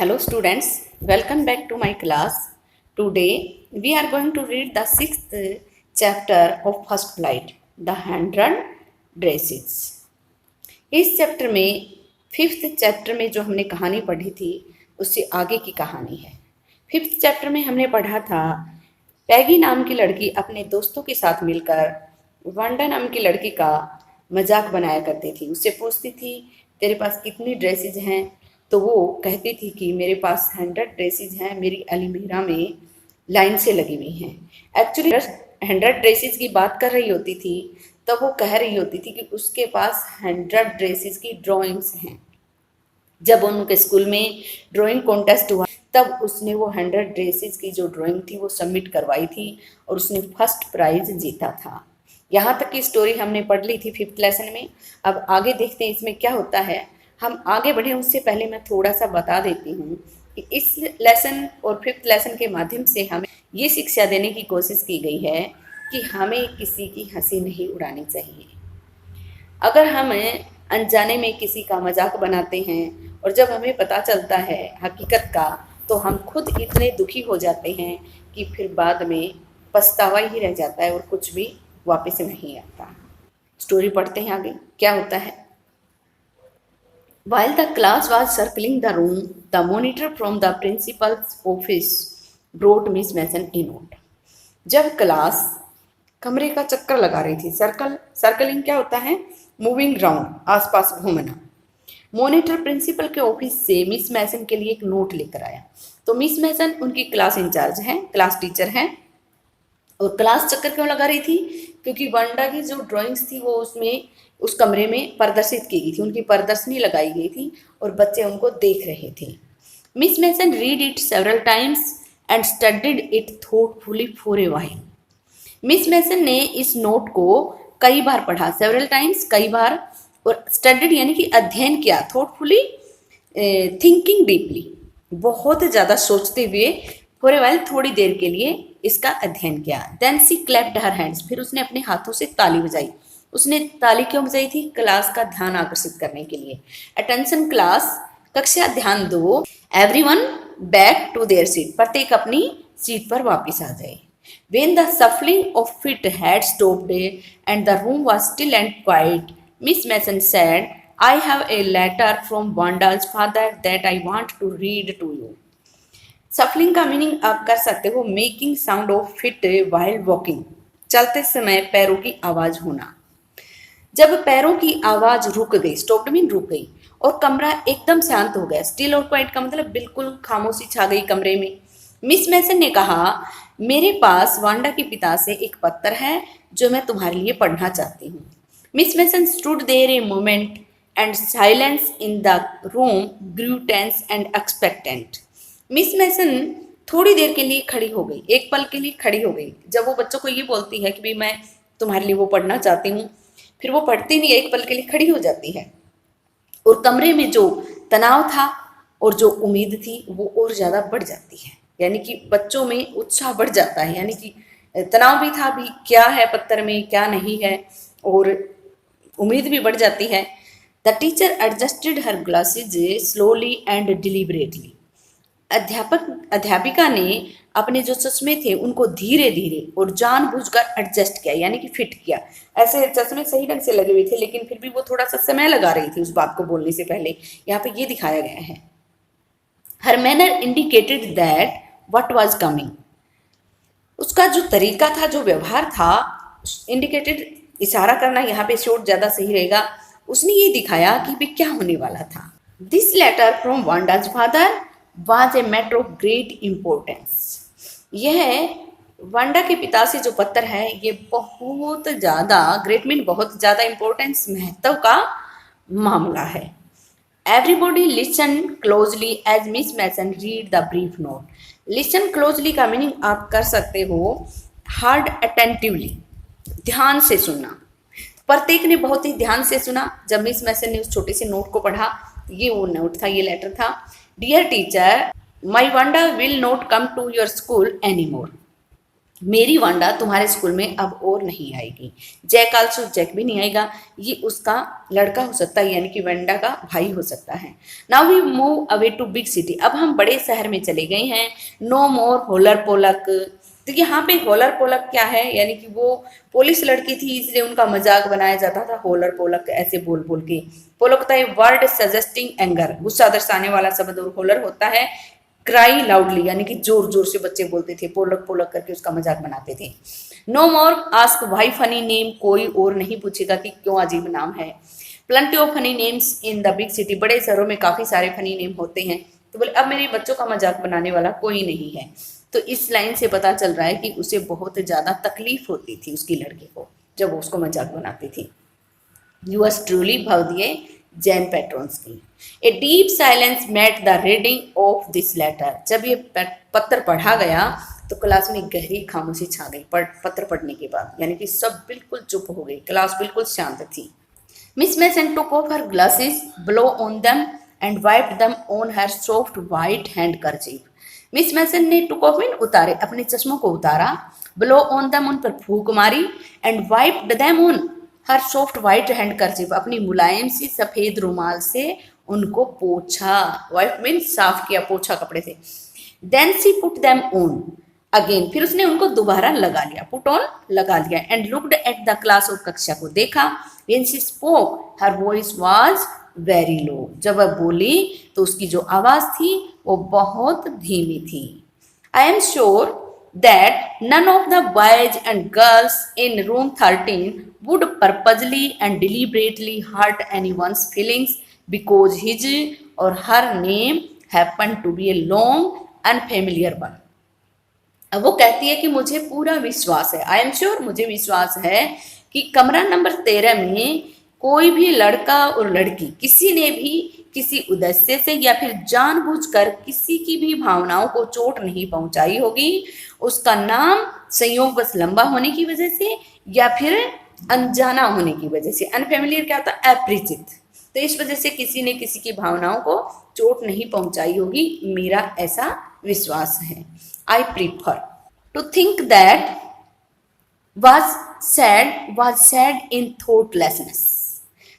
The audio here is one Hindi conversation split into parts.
Hello students, welcome back to my class. Today we are going to read the sixth chapter of First Flight, The 100 Dresses. इस चैप्टर में फिफ्थ चैप्टर में जो हमने कहानी पढ़ी थी उससे आगे की कहानी है। फिफ्थ चैप्टर में हमने पढ़ा था पैगी नाम की लड़की अपने दोस्तों के साथ मिलकर वांडा नाम की लड़की का मजाक बनाया करती थी। उससे पूछती थी तेरे पास कितनी ड्रेसेज हैं, तो वो कहती थी कि मेरे पास 100 ड्रेसेज हैं, मेरी अलमीरा में लाइन से लगी हुई हैं। एक्चुअली 100 ड्रेसेज की बात कर रही होती थी, तब वो कह रही होती थी कि उसके पास 100 ड्रेसेज की ड्राइंग्स हैं। जब उनके स्कूल में ड्राइंग कॉन्टेस्ट हुआ तब उसने वो 100 ड्रेसेस की जो ड्राइंग थी वो सबमिट करवाई थी और उसने फर्स्ट प्राइज जीता था। यहाँ तक की स्टोरी हमने पढ़ ली थी फिफ्थ लेसन में। अब आगे देखते हैं इसमें क्या होता है। हम आगे बढ़े उससे पहले मैं थोड़ा सा बता देती हूँ कि इस लेसन और फिफ्थ लेसन के माध्यम से हमें ये शिक्षा देने की कोशिश की गई है कि हमें किसी की हंसी नहीं उड़ानी चाहिए। अगर हम अनजाने में किसी का मजाक बनाते हैं और जब हमें पता चलता है हकीकत का, तो हम खुद इतने दुखी हो जाते हैं कि फिर बाद में पछतावा ही रह जाता है और कुछ भी वापस नहीं आता। स्टोरी पढ़ते हैं आगे क्या होता है। While the class was circling the room, the monitor from the principal's office brought Miss Mason a note. जब क्लास कमरे का चक्कर लगा रही थी, सर्कलिंग क्या होता है, मूविंग राउंड, आसपास घूमना, मॉनिटर प्रिंसिपल के ऑफिस से मिस मैसन के लिए एक नोट लेकर आया। तो मिस मैसन उनकी क्लास इंचार्ज हैं, क्लास टीचर हैं। और क्लास चक्कर क्यों लगा रही थी, क्योंकि वांडा की जो ड्राइंग्स थी वो उसमें उस कमरे में प्रदर्शित की गई थी, उनकी प्रदर्शनी लगाई गई थी और बच्चे उनको देख रहे थे। Miss Mason read it several times and studied it thoughtfully for a while. Miss Mason ने इस नोट को कई बार पढ़ा, सेवरल टाइम्स कई बार, और स्टडीड यानी कि अध्ययन किया, थॉटफुली थिंकिंग डीपली बहुत ज़्यादा सोचते हुए, फॉर ए व्हाइल थोड़ी देर के लिए इसका अध्ययन किया। देन सी क्लैप्ड हर हैंड्स, फिर उसने अपने हाथों से ताली बजाई। उसने ताली क्यों बजाई थी, क्लास का ध्यान आकर्षित करने के लिए। अटेंशन क्लास, कक्षा ध्यान दो। Everyone back to their seat, प्रत्येक अपनी सीट पर वापस आ जाए। When the shuffling of feet had stopped and the room was still and quiet, Miss Mason said, I have a letter from Wanda's father that I want to read to you. सफलिंग का मीनिंग आप कर सकते हो making sound of fit while walking, चलते समय पैरों की आवाज होना। जब पैरों की आवाज रुक गई, स्टॉप्ड मीन रुक गई, और कमरा एकदम शांत हो गया। स्टिल और क्वाइट का मतलब बिल्कुल खामोशी छा गई कमरे में। मिस मैसन ने कहा, मेरे पास वांडा के पिता से एक पत्र है जो मैं तुम्हारे लिए पढ़ना चाहती हूँ। Miss Mason stood there a moment and silence in the room grew tense and expectant. Miss Mason थोड़ी देर के लिए खड़ी हो गई, एक पल के लिए खड़ी हो गई। जब वो बच्चों को ये बोलती है कि भाई मैं तुम्हारे लिए वो पढ़ना चाहती हूँ, फिर वो पढ़ती नहीं, एक पल के लिए खड़ी हो जाती है। और कमरे में जो तनाव था और जो उम्मीद थी वो और ज़्यादा बढ़ जाती है, यानी कि बच्चों में उत्साह बढ़ जाता है, यानी कि तनाव भी था, भी क्या है पत्र में क्या नहीं है, और उम्मीद भी बढ़ जाती है। The teacher adjusted her glasses slowly and deliberately. अध्यापिका ने अपने जो चश्मे थे उनको धीरे धीरे और जानबूझकर एडजस्ट किया, यानी कि फिट किया। ऐसे चश्मे सही ढंग से लगे हुए थे लेकिन फिर भी वो थोड़ा सा समय लगा रही थी उस बात को बोलने से पहले, यहाँ पे ये दिखाया गया है। Her manner indicated that what was coming, उसका जो तरीका था, जो व्यवहार था, इंडिकेटेड इशारा करना, यहाँ पे शॉर्ट ज़्यादा सही रहेगा, उसने ये दिखाया कि भी क्या होने वाला था। This letter from Wanda's father was a matter of great importance. यह वांडा के पिता से जो पत्र है ये बहुत ज़्यादा, ग्रेट मीन बहुत ज़्यादा, इम्पोर्टेंस महत्व का मामला है। Everybody listen closely as Miss Mason read the brief note. Listen closely का मीनिंग आप कर सकते हो हार्ड अटेंटिवली, ध्यान से सुनना। प्रत्येक ने बहुत ही ध्यान से सुना। जब मिस मैसन ने उस छोटे से नोट को पढ़ा, ये वो नोट था, ये लेटर था। Dear teacher, my Wanda will not come to your school any more. मेरी वांडा तुम्हारे स्कूल में अब और नहीं आएगी। जैक आल्सो, जैक भी नहीं आएगा, ये उसका लड़का हो सकता है, यानी कि वांडा का भाई हो सकता है। Now we move away to big city, अब हम बड़े शहर में चले गए हैं। No more holler Polack. तो यहाँ पे होलर पोलक क्या है, यानी कि वो पुलिस लड़की थी इसलिए उनका मजाक बनाया जाता था होलर पोलक ऐसे बोल बोल के। पोलक होता है वर्ड सजेस्टिंग एंगर, गुस्सा दर्शाने वाला शब्द, और होलर होता है क्राई लाउडली, यानी कि जोर जोर से बच्चे बोलते थे, पोलक पोलक करके उसका मजाक बनाते थे। No more ask why funny name, कोई और नहीं पूछेगा कि क्यों अजीब नाम है। Plenty of funny names in the big city, बड़े शहरों में काफी सारे फनी नेम होते हैं। तो बोले अब मेरे बच्चों का मजाक बनाने वाला कोई नहीं है। तो इस लाइन से पता चल रहा है कि उसे बहुत ज्यादा तकलीफ होती थी उसकी लड़की को जब वो उसको मजाक बनाती थी। यूएस ट्रूली भर दिए Jan Petronski. A deep silence met the reading of this letter, जब ये पत्र पढ़ा गया तो क्लास में गहरी खामोशी छा गई पत्र पढ़ने के बाद, यानी कि सब बिल्कुल चुप हो गई, क्लास बिल्कुल शांत थी। Miss Mason took off her glasses, blew on them and wiped them on her soft white handkerchief. Miss Mason ने टुक ऑफ मीन उतारे, अपने चश्मों को उतारा, ब्लो ऑन देम उन पर फूंक मारी, and wiped them on her soft white handkerchief अपनी मुलायम सी सफेद रुमाल से उनको पोछा। वाइप मीन साफ किया, पोछा कपड़े से। Then she put them on again, फिर उसने उनको दोबारा लगा लिया, पुट ऑन लगा लिया। And looked at the class, और कक्षा को देखा। When she spoke her voice was very low, जब वह बोली तो उसकी जो आवाज थी वो बहुत धीमी थी। I am sure that none of the boys and girls in room 13 would purposely and deliberately hurt anyone's feelings because his or her name happened to be a long unfamiliar one. अब वो कहती है कि मुझे पूरा विश्वास है, आई एम श्योर, मुझे विश्वास है कि कमरा नंबर 13 में कोई भी लड़का और लड़की किसी ने भी किसी उद्देश्य से या फिर जानबूझकर किसी की भी भावनाओं को चोट नहीं पहुंचाई होगी। उसका नाम संयोगवश लंबा होने की वजह से या फिर अनजाना होने की वजह से, अनफेमिलियर क्या होता है, अपरिचित, तो इस वजह से किसी ने किसी की भावनाओं को चोट नहीं पहुंचाई होगी, मेरा ऐसा विश्वास है। I prefer to think that was said in thoughtlessness,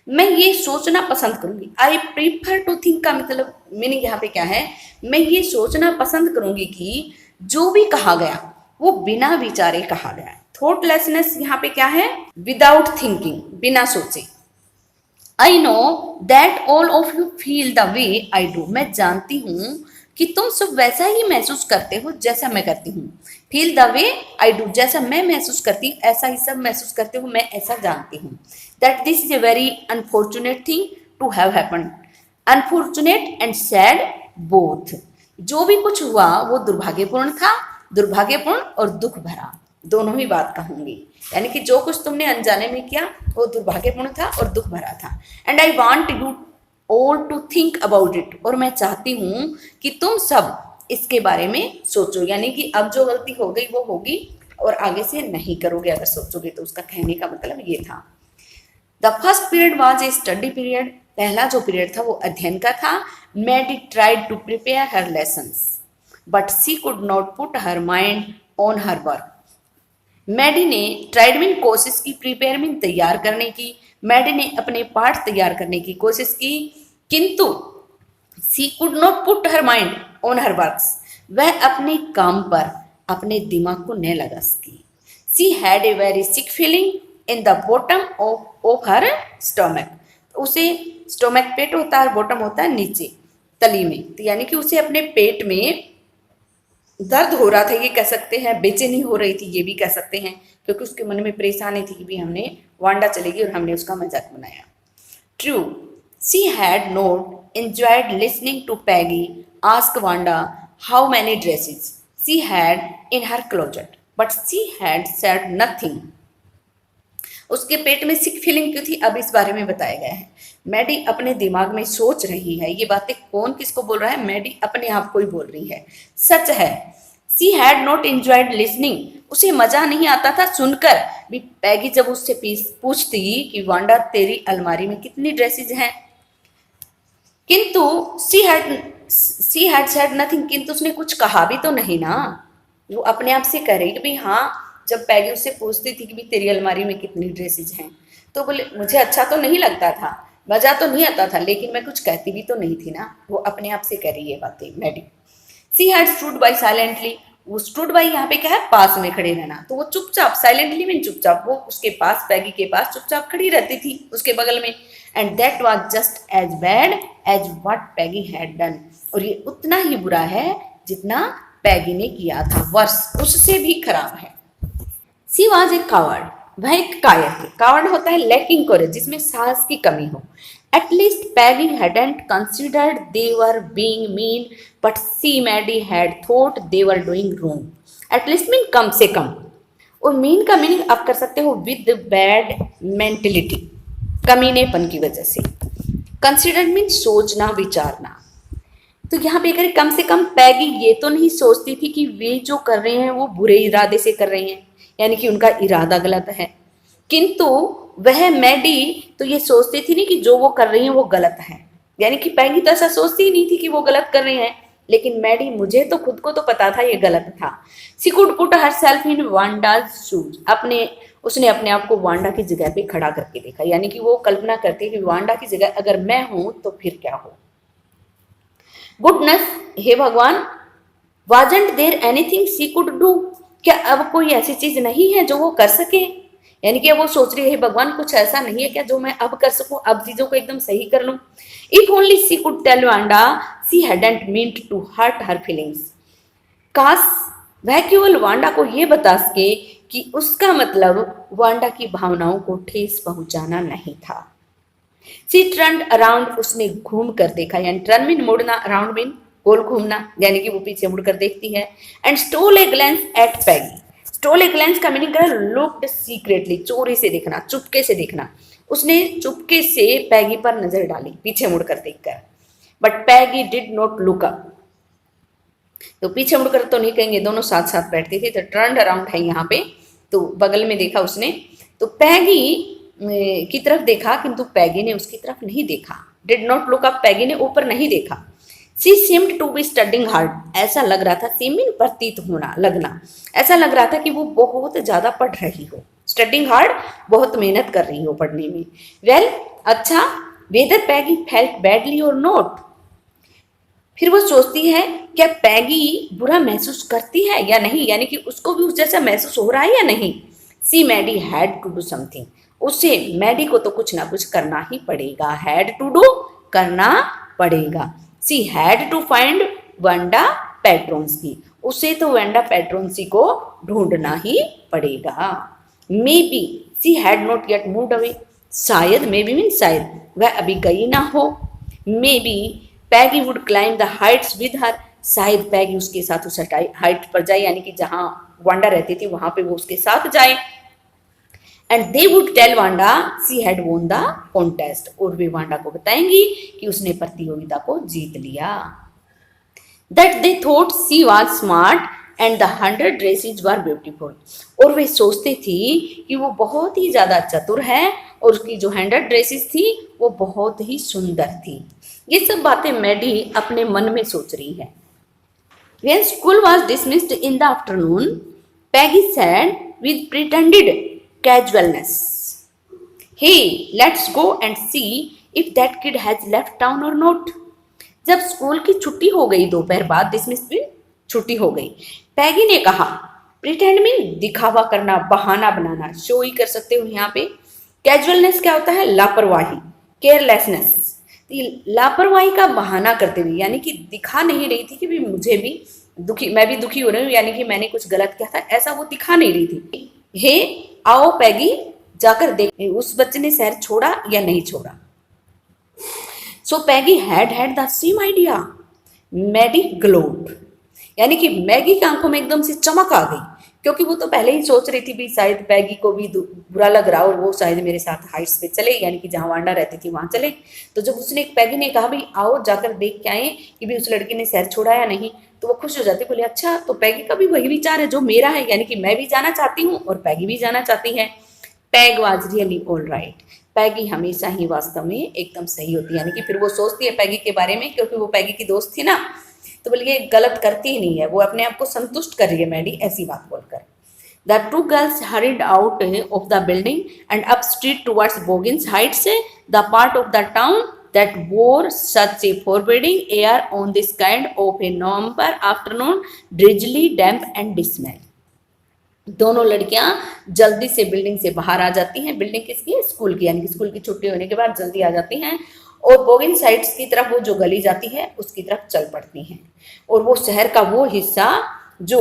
मैं ये सोचना पसंद करूंगी। आई प्रीफर टू थिंक का मतलब मीनिंग यहाँ पे क्या है, मैं ये सोचना पसंद करूंगी कि जो भी कहा गया वो बिना विचारे कहा गया। थॉटलेसनेस यहाँ पे क्या है, विदाउट थिंकिंग, बिना सोचे। I know that all of you feel the way I do, मैं जानती हूँ कि तुम सब वैसा ही महसूस करते हो जैसा मैं करती हूँ। Feel the way I do, जैसा मैं महसूस करती ऐसा ही सब महसूस करते हो, मैं ऐसा जानती हूँ। That this is a very unfortunate thing to have happen, unfortunate and sad both, जो भी कुछ हुआ वो दुर्भाग्यपूर्ण था, दुर्भाग्यपूर्ण और दुख भरा, दोनों ही बात कहूंगी। यानी कि जो कुछ तुमने अनजाने में किया वो दुर्भाग्यपूर्ण था और दुख भरा था। And I want you all to think about it, और मैं चाहती हूँ कि तुम सब इसके बारे में सोचो, यानी कि अब जो गलती हो गई वो होगी और आगे से नहीं करोगे अगर सोचोगे तो, उसका कहने का मतलब ये था। The first period was a study period, पहला जो पीरियड था वो अध्ययन का था। Maddie tried to prepare her lessons but she could not put her mind on her work. Maddie ने ट्राइड मीन कोशिश की, प्रिपेयर मीन तैयार करने की, मैडी ने अपने पाठ तैयार करने की कोशिश की, किंतु she could not put her mind on her works, वह अपने काम पर अपने दिमाग को न लगा सकी। She had a very sick feeling in the bottom of her stomach, उसे स्टोमक पेट होता है, बॉटम होता है नीचे तली में, तो यानी कि उसे अपने पेट में दर्द हो रहा था, ये कह सकते हैं, बेचैनी हो रही थी ये भी कह सकते हैं, क्योंकि उसके मन में परेशानी थी कि भी हमने वांडा चलेगी और हमने उसका मजाक बनाया। True, she had not enjoyed listening to Peggy ask Wanda how many dresses she had in her closet but she had said nothing. उसके पेट में सिक फीलिंग क्यों थी, अब इस बारे में बताया गया है। मैडी अपने दिमाग में सोच रही है, ये बातें कौन किसको बोल रहा है, मैडी अपने आप को ही बोल रही है। सच है, सी हैड नॉट एंजॉयड लिसनिंग, उसे मजा नहीं आता था सुनकर भी। पैगी जब उससे पूछती कि वांडा तेरी अलमारी में कितनी ड्रेसेज हैं, किंतु सी हैड सेड नथिंग, किंतु उसने कुछ कहा भी तो नहीं ना, वो अपने आप से कह रही कि भाई हाँ, जब पैगी उससे पूछती थी कि भाई तेरी अलमारी में कितनी ड्रेसेज हैं, तो बोले मुझे अच्छा तो नहीं लगता था, मज़ा तो नहीं आता था, लेकिन मैं कुछ कहती भी तो नहीं थी ना। वो अपने आप से कह रही है बातें Maddie. She had stood by silently, वो स्टूड बाई यहाँ पे क्या है, पास में खड़े रहना, तो वो चुपचाप, साइलेंटली मीन चुपचाप, वो उसके पास, पैगी के पास चुपचाप खड़ी रहती थी उसके बगल में। And that was just as bad as what Peggy had done, और ये उतना ही बुरा है जितना पैगी ने किया था, वर्ष उससे भी खराब है। सी वॉज ए कावर्ड, वह एक कायर थी। कावर्ड होता है लैकिंग करेज, जिसमें साहस की कमी हो। At least Peggy hadn't considered they were being mean, but she Maddie had thought they were doing wrong. At least mean कम से कम, और मीन का मीनिंग आप कर सकते हो विद बैड मेंटेलिटी, कमीनेपन की वजह से। कंसिडर मीन सोचना, विचारना। तो यहाँ पे अगर कम से कम पैगी ये तो नहीं सोचती थी कि वे जो कर रहे हैं वो बुरे इरादे से कर रहे हैं, यानी कि उनका इरादा गलत है, किंतु वह मैडी तो ये सोचती थी नहीं कि जो वो कर रही हैं वो गलत है, यानी कि पैगी तो ऐसा सोचती ही नहीं थी कि वो गलत कर रहे हैं, लेकिन मैडी मुझे तो खुद को तो पता था ये गलत था। She could put her self in Wanda's shoes, उसने अपने आप को वांडा की जगह पे खड़ा करके देखा, यानी कि वो कल्पना करती है कि वांडा की जगह अगर मैं हूं तो फिर क्या हो। गुडनेस, हे भगवान, wasn't there anything she could do, क्या अब कोई ऐसी चीज नहीं है जो वो कर सके, यानी कि वो सोच रही है भगवान कुछ ऐसा नहीं है क्या जो मैं अब कर सकूं, अब चीजों को एकदम सही कर लूं। If only she could tell Wanda she hadn't meant to hurt her feelings, काश वह केवल वांडा को ये बता सके कि उसका मतलब वांडा की भावनाओं को ठेस पहुंचाना नहीं था। सी टर्न्ड अराउंड, उसने घूम कर देखा, यानी टर्न मीन मुड़ना, अराउंड मीन गोल घूमना, यानी कि वो पीछे मुड़कर देखती है। And stole a glance at Peggy, stole a glance का मीनिंग है लुक्ड सीक्रेटली, चोरी से देखना, चुपके से देखना। उसने चुपके से पैगी पर नजर डाली, पीछे मुड़कर देखकर। But Peggy did not look up, तो पीछे मुड़कर तो नहीं कहेंगे, दोनों साथ साथ बैठते थे, तो टर्न्ड अराउंड है यहाँ पे, तो बगल में देखा उसने, तो पैगी की तरफ देखा, किंतु पैगी ने उसकी तरफ नहीं देखा। Did not look up, Peggy ने ऊपर नहीं देखा। She seemed to be studying hard, ऐसा लग रहा था, सीम मीन प्रतीत होना, लगना, ऐसा लग रहा था कि वो बहुत ज्यादा पढ़ रही हो। स्टडिंग हार्ड, बहुत मेहनत कर रही हो पढ़ने में। वेल, अच्छा, वेदर पैगी फेल्ट बैडली और नॉट, फिर वो सोचती है क्या पैगी बुरा महसूस करती है या नहीं, यानी कि उसको भी उस जैसा महसूस हो रहा है या नहीं। She Maddie had to do something, उसे मैडी को तो कुछ ना कुछ करना ही पड़ेगा, हैड टू डू, करना पड़ेगा। She had to find Wanda Petronski, उसे तो वांडा पेट्रोन्स्की को ढूंढना ही पड़ेगा। Maybe she had not yet moved away, शायद, मे बी मीन शायद, वह अभी गई ना हो। May be Peggy would climb the Heights with her, शायद पैगी उसके साथ उस हाइट पर जाए, यानी कि जहां वांडा रहती थी वहां पे वो उसके साथ जाए। And they would tell Wanda she had won the contest, और वे वांडा को बताएंगी कि उसने प्रतियोगिता को जीत लिया। That they thought she was smart and the 100 dresses were beautiful, और वे सोचते थी कि वो बहुत ही ज्यादा चतुर है और उसकी जो 100 ड्रेसेस थी वो बहुत ही सुंदर थी। ये सब बातें मैडी अपने मन में सोच रही है। When school was dismissed in the afternoon, Peggy said with pretended casualness, "Hey, let's go and see if that kid has left town or not." जब स्कूल की छुट्टी हो गई, दोपहर बाद, डिसमिस में छुट्टी हो गई, पैगी ने कहा, प्रिटेंड मीन दिखावा करना, बहाना बनाना, शो ही कर सकते हो यहाँ पे। कैजुअलनेस क्या होता है, लापरवाही, केयरलेसनेस, लापरवाही का बहाना करते हुए, यानी कि दिखा नहीं रही थी कि भी मुझे भी दुखी, मैं भी दुखी हो रही हूँ, यानी कि मैंने कुछ गलत किया था, ऐसा वो दिखा नहीं रही थी। हे आओ पैगी, जाकर देख उस बच्चे ने शहर छोड़ा या नहीं छोड़ा। So Peggy had the same idea, Maddie glowed, यानी कि मैगी की आंखों में एकदम से चमक आ गई, क्योंकि वो तो पहले ही सोच रही थी भी शायद पैगी को भी बुरा लग रहा और वो शायद मेरे साथ हाइट्स पे चले, यानी कि जहाँ वांडा रहती थी वहां चले। तो जब उसने पैगी ने कहा भाई आओ जाकर देख के आए कि भी उस लड़की ने शहर छोड़ा या नहीं, तो वो खुश हो जाती, बोले अच्छा, तो पैगी का भी वही विचार है जो मेरा है, यानी कि मैं भी जाना चाहती हूँ और पैगी भी जाना चाहती है। Peg was really all right, Peggy हमेशा ही वास्तव में एकदम सही होती है, यानी कि फिर वो सोचती है पैगी के बारे में, क्योंकि वो पैगी की दोस्त थी ना, तो बोलिए गलत करती ही नहीं है, वो अपने आप को संतुष्ट कर रही है मैडी, ऐसी बात बोलकर। The two girls hurried out of the building and up street towards Boggins Heights, the part of the town that wore such a forbidding air on this kind of a November afternoon, drizzly, damp and dismal. दोनों लड़कियां जल्दी से बिल्डिंग से बाहर आ जाती हैं। बिल्डिंग किसकी है? स्कूल की, यानी कि स्कूल की छुट्टी होने के बाद जल्दी आ जाती हैं और बोगिन साइड्स की तरफ, वो जो गली जाती है उसकी तरफ चल पड़ती हैं। और वो शहर का वो हिस्सा जो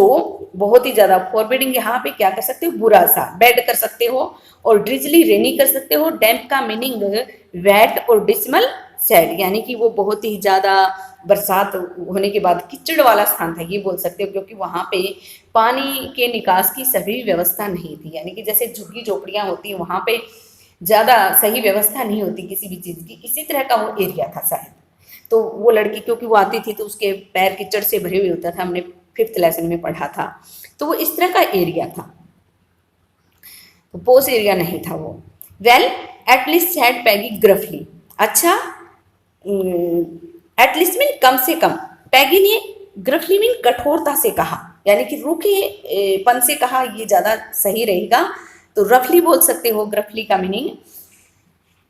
बहुत ही ज़्यादा फॉरबिडिंग, यहाँ पे क्या कर सकते हो? बुरा सा, बैड कर सकते हो, और ड्रिजली रेनी कर सकते हो। डैम्प का मीनिंग वेट और डिसमल सैड, यानी कि वो बहुत ही ज़्यादा बरसात होने के बाद कीचड़ वाला स्थान था, ये बोल सकते हो, क्योंकि वहाँ पे पानी के निकास की सभी व्यवस्था नहीं थी। यानी कि जैसे झुग्गी झोपड़ियाँ होती हैं वहाँ पे ज़्यादा सही व्यवस्था नहीं होती किसी भी चीज़ की, इसी तरह का वो एरिया था शायद। तो वो लड़की क्योंकि वो आती थी तो उसके पैर कीचड़ से भरे हुए होता था, हमने 5th लेसन में पढ़ा था। तो वो इस तरह का एरिया था, तो पोस एरिया नहीं था वो। वेल एटलीस्ट सैड पैगी ग्रफली, अच्छा एटलीस्ट मीन कम से कम, पैगी ने ग्रफली मीन कठोरता से कहा, यानी कि रूखे पन से कहा, ये ज़्यादा सही रहेगा। तो रफली बोल सकते हो, ग्रफली का meaning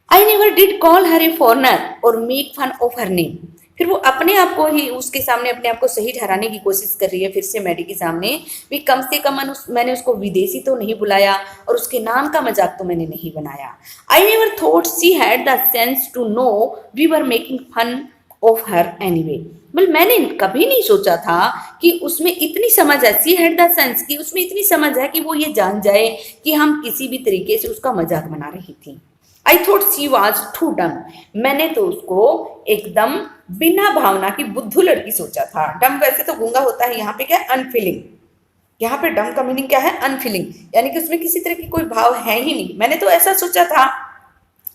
I never did call her a foreigner or make fun of her name. फिर वो अपने आप को ही, उसके सामने अपने आप को सही ठहराने की कोशिश कर रही है फिर से मैडी के सामने भी, कम से कम मैंने उसको विदेशी तो नहीं बुलाया और उसके नाम का मजाक तो मैंने नहीं बनाया। I never thought she had the sense to know we were making fun of her anyway. मतलब मैंने कभी नहीं सोचा था कि उसमें इतनी समझ है, शी हैड द सेंस, कि उसमें इतनी समझ है कि वो ये जान जाए कि हम किसी भी तरीके से उसका मजाक बना रही थी। I thought she was too dumb, मैंने तो उसको एकदम बिना भावना की बुद्धू लड़की सोचा था। डम वैसे तो गूंगा होता है, यहाँ पे क्या है? अनफीलिंग। यहाँ पे डम का मीनिंग क्या है? अनफीलिंग, यानी कि उसमें किसी तरह की कोई भाव है ही नहीं, मैंने तो ऐसा सोचा था।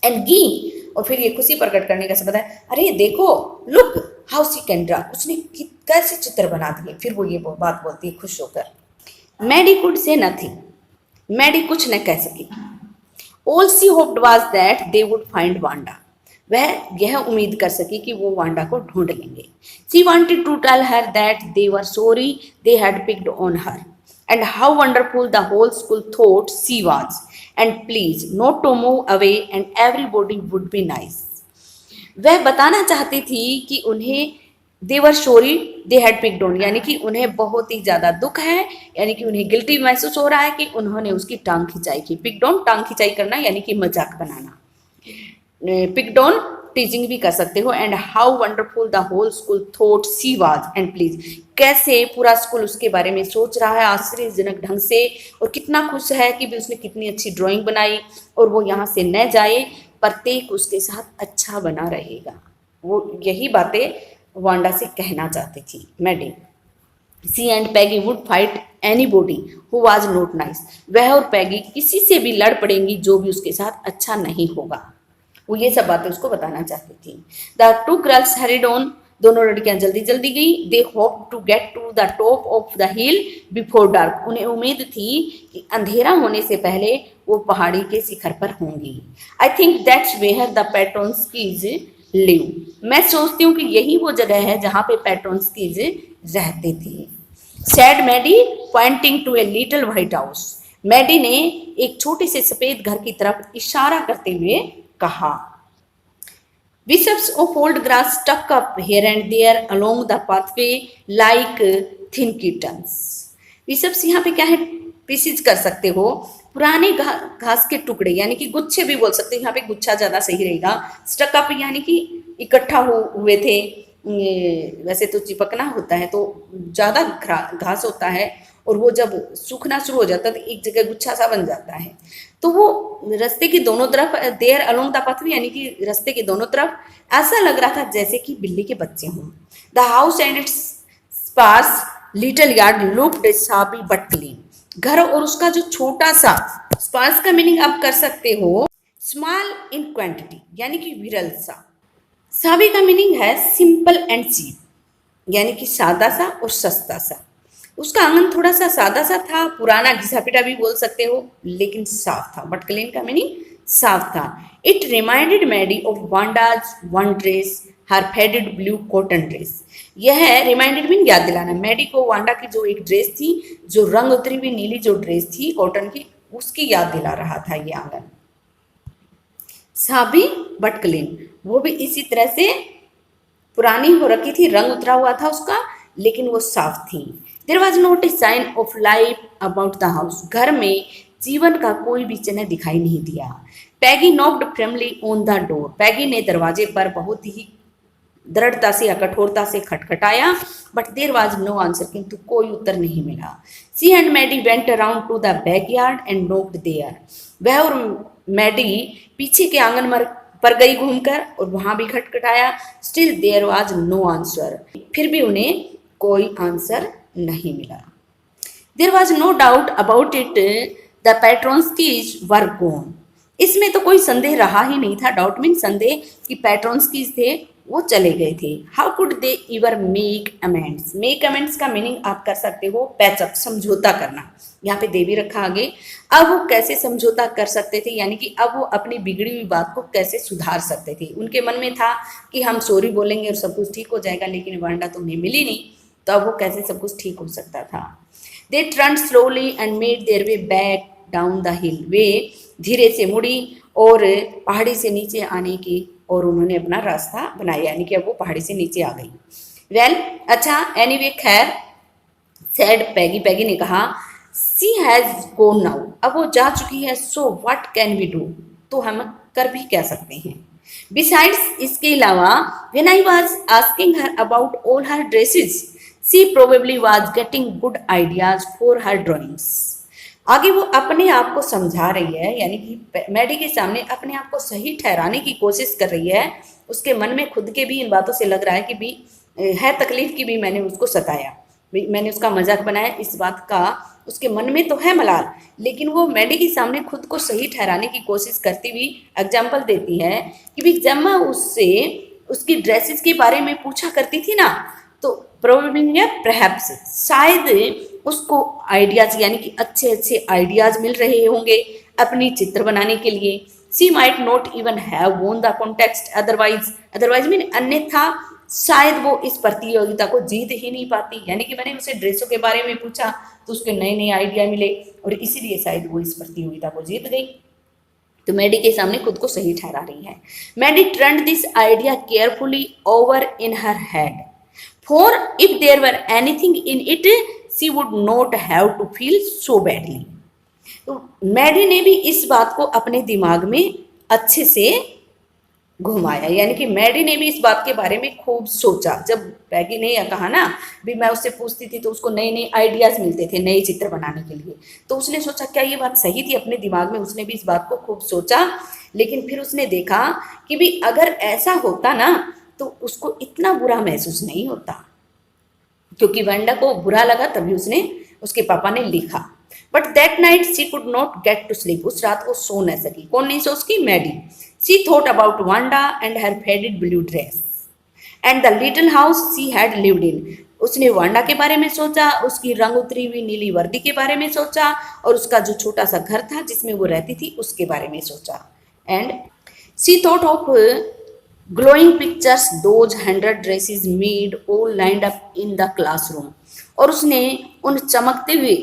एंड गी, और फिर ये खुशी प्रकट करने का शब्द है, अरे देखो, look how she can draw, उसने कैसे चित्र बना दिए। फिर वो ये बात बोलती है खुश होकर। Maddie could say nothing, Maddie कुछ न कह सकी। All she hoped was that they would find Wanda. वह यह उम्मीद कर सकी कि वो वांडा को ढूंढ लेंगे। She wanted to tell her that they were sorry they had picked on her and how wonderful the whole school thought she was, and please not to move away and everybody would be nice. वह बताना चाहती थी कि उन्हें देवर शोरी दे हैड पिक्ड ऑन, यानी कि उन्हें बहुत ही ज़्यादा दुख है, यानी कि उन्हें गिल्टी महसूस हो रहा है कि उन्होंने उसकी टांग खिंचाई की। पिक्ड ऑन टांग खिंचाई करना, यानी कि मजाक बनाना। पिक्ड ऑन टीचिंग भी कर सकते हो। And how wonderful the whole school thought she was, and please, कैसे पूरा स्कूल उसके बारे में सोच रहा है आश्चर्यजनक ढंग से, और कितना खुश है कि भी उसने कितनी अच्छी ड्राइंग बनाई और वो यहाँ से न जाए, प्रत्येक उसके साथ अच्छा बना रहेगा। वो यही बातें वांडा से कहना चाहती थी Maddie. She and Peggy would fight anybody who was not nice, वह और पैगी किसी से भी लड़ पड़ेंगी जो भी उसके साथ अच्छा नहीं होगा। वो ये सब बातें उसको बताना चाहती थी। The two girls hurried on, दोनों लड़कियां जल्दी जल्दी गई। They hope to get to the top of the hill before dark, उन्हें उम्मीद थी कि अंधेरा होने से पहले वो पहाड़ी के शिखर पर होंगी। I think that's where the Petronskis live, मैं सोचती हूँ कि यही वो जगह है जहाँ पे पैट्रोन्स्कीज रहते थे। Said Maddie pointing to a little white house, Maddie ने एक छोटे से सफेद घर की तरफ इशारा करते हुए कहा। Wisps of old grass stuck up here and there along the pathway like thin kittens. Wisps यहाँ पे क्या है? पीसीज कर सकते हो, पुराने घास के टुकड़े, यानी कि गुच्छे भी बोल सकते हो, यहाँ पे गुच्छा ज़्यादा सही रहेगा। स्टक अप यानी कि इकट्ठा हुए थे, वैसे तो चिपकना होता है तो ज़्यादा घास होता है और वो जब सूखना शुरू हो जाता है तो एक जगह गुच्छा सा बन जाता है। तो वो रास्ते की दोनों तरफ, देयर अलोंग द पाथवे, यानी कि रास्ते के दोनों तरफ ऐसा लग रहा था जैसे कि बिल्ली के बच्चे हों। The house and its sparse little yard looked shabby but clean, घर और उसका जो छोटा सा, स्पार्स का मीनिंग आप कर सकते हो स्मॉल इन क्वांटिटी, यानी कि विरल सा। शाबी का मीनिंग है सिंपल एंड चीप, यानी कि सादा सा और सस्ता सा। उसका आंगन थोड़ा सा सादा सा था, पुराना घिसा पिटा भी बोल सकते हो, लेकिन साफ था। बट क्लीन का मीनिंग साफ था। It reminded Maddie of Wanda's one dress her faded blue cotton dress. यह रिमाइंडेड मीन याद दिलाना, मैडी को वांडा की जो एक ड्रेस थी, जो रंग उतरी हुई नीली जो ड्रेस थी कॉटन की, उसकी याद दिला रहा था ये आंगन। साबी बट क्लीन, वो भी इसी तरह से पुरानी हो रखी थी, रंग उतरा हुआ था उसका, लेकिन वो साफ थी। There was not a sign of life about the house, घर में जीवन का कोई भी चिन्ह दिखाई नहीं दिया। Peggy knocked firmly on the door, Peggy ने दरवाजे पर बहुत ही दृढ़ता से या कठोरता से खटखटाया, but there was no answer, किंतु कोई उत्तर नहीं मिला। She and Maddie went around to the backyard and knocked there, वह और मैडी पीछे के आंगन पर गई घूमकर और वहां भी खटखटाया। Still there was no answer, फिर भी उन्हें कोई आंसर नहीं मिला। There was no doubt about it, the Petronskis were gone, इसमें तो कोई संदेह रहा ही नहीं था, डाउट मीन संदेह, कि पेट्रोन्स्कीज थे वो चले गए थे। How could they इवर make amends, make amends का मीनिंग आप कर सकते हो पैचअप, समझौता करना, यहाँ पे दे भी रखा आगे। अब वो कैसे समझौता कर सकते थे, यानी कि अब वो अपनी बिगड़ी हुई बात को कैसे सुधार सकते थे। उनके मन में था कि हम सॉरी बोलेंगे और सब कुछ ठीक हो जाएगा, लेकिन वांडा तो उन्हें मिली नहीं, तो अब वो कैसे सब कुछ ठीक हो सकता था। They turned slowly and made their way back down the hill, वे धीरे से मुड़ी और पहाड़ी से नीचे आने की और उन्होंने अपना रास्ता बनाया, यानी कि अब वो पहाड़ी से नीचे आ गई। वेल अच्छा, एनीवे खैर, सैड पैगी, पैगी ने कहा, सी हैज गोन नाउ, अब वो जा चुकी है, so what can we do, तो हम कर भी क्या सकते हैं। बिसाइड्स, इसके अलावा, when I was asking her about all her dresses, she probably was getting good ideas for her drawings. आगे वो अपने आप को समझा रही है, यानी कि मैडी के सामने अपने आप को सही ठहराने की कोशिश कर रही है। उसके मन में खुद के भी इन बातों से लग रहा है कि भी है तकलीफ की भी मैंने उसको सताया, मैंने उसका मजाक बनाया, इस बात का उसके मन में तो है मलाल, लेकिन वो मैडी के सामने खुद को सही ठहराने की कोशिश करती हुई एग्जाम्पल देती है कि भी जब मैं उससे उसकी ड्रेसेस के बारे में पूछा करती थी ना, तो प्रोबेबली परहैप्स, शायद उसको आइडियाज, यानी कि अच्छे अच्छे आइडियाज मिल रहे होंगे अपनी चित्र बनाने के लिए। She might not even have won the contest otherwise, otherwise mean अन्यथा शायद वो इस प्रतियोगिता को जीत ही नहीं पाती, यानी कि मैंने उसे ड्रेसों के बारे में पूछा तो उसके नए नए आइडिया मिले और इसीलिए शायद वो इस प्रतियोगिता को जीत गई। तो मैडी के सामने खुद को सही ठहरा रही है। Maddie turned this idea carefully over in her head, for if there were anything in it she would not have to feel so badly। तो मैडी ने भी इस बात को अपने दिमाग में अच्छे से घुमाया, यानी कि मैडी ने भी इस बात के बारे में खूब सोचा। जब पैगी ने यह कहा ना भी मैं उससे पूछती थी तो उसको नए नए आइडियाज मिलते थे नए चित्र बनाने के लिए, तो उसने सोचा क्या ये बात सही थी अपने दिमाग में, उसने भी इस बात को खूब सोचा। लेकिन फिर उसने देखा कि भी अगर ऐसा होता ना तो उसको इतना बुरा महसूस नहीं होता, क्योंकि वांडा को बुरा लगा तभी उसने, उसके पापा ने लिखा। But that night she could not get to sleep, उस रात वो सो न सकी। कौन नहीं सो सकी? Maddie. She thought about Wanda and her faded blue dress and the little house she had lived in, उसने वांडा के बारे में सोचा, उसकी रंग उतरी हुई नीली वर्दी के बारे में सोचा और उसका जो छोटा सा घर था जिसमें वो रहती थी उसके बारे में सोचा। And she thought of glowing pictures those 100 dresses made all lined up in the classroom, और उसने उन चमकते हुए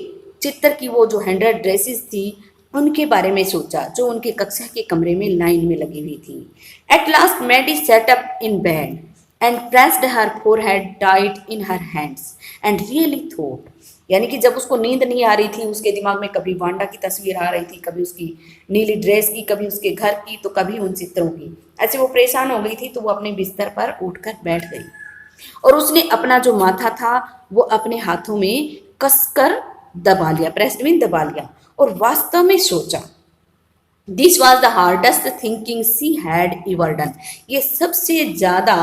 चित्र की वो जो 100 ड्रेसेस थी उनके बारे में सोचा जो उनके कक्षा के कमरे में लाइन में लगी हुई थी। At last Maddie sat up in bed and pressed her forehead tight in her hands and really thought, यानी कि जब उसको नींद नहीं आ रही थी उसके दिमाग में कभी वांडा की तस्वीर आ रही थी, कभी उसकी नीली ड्रेस की, कभी उसके घर की, तो कभी उन चित्रों की। ऐसे वो परेशान हो गई थी तो वो अपने बिस्तर पर उठकर बैठ गई और उसने अपना जो माथा था वो अपने हाथों में कसकर दबा लिया, प्रेस्ड मीन दबा लिया, और वास्तव में सोचा। This was the hardest thinking she had ever done, ये सबसे ज़्यादा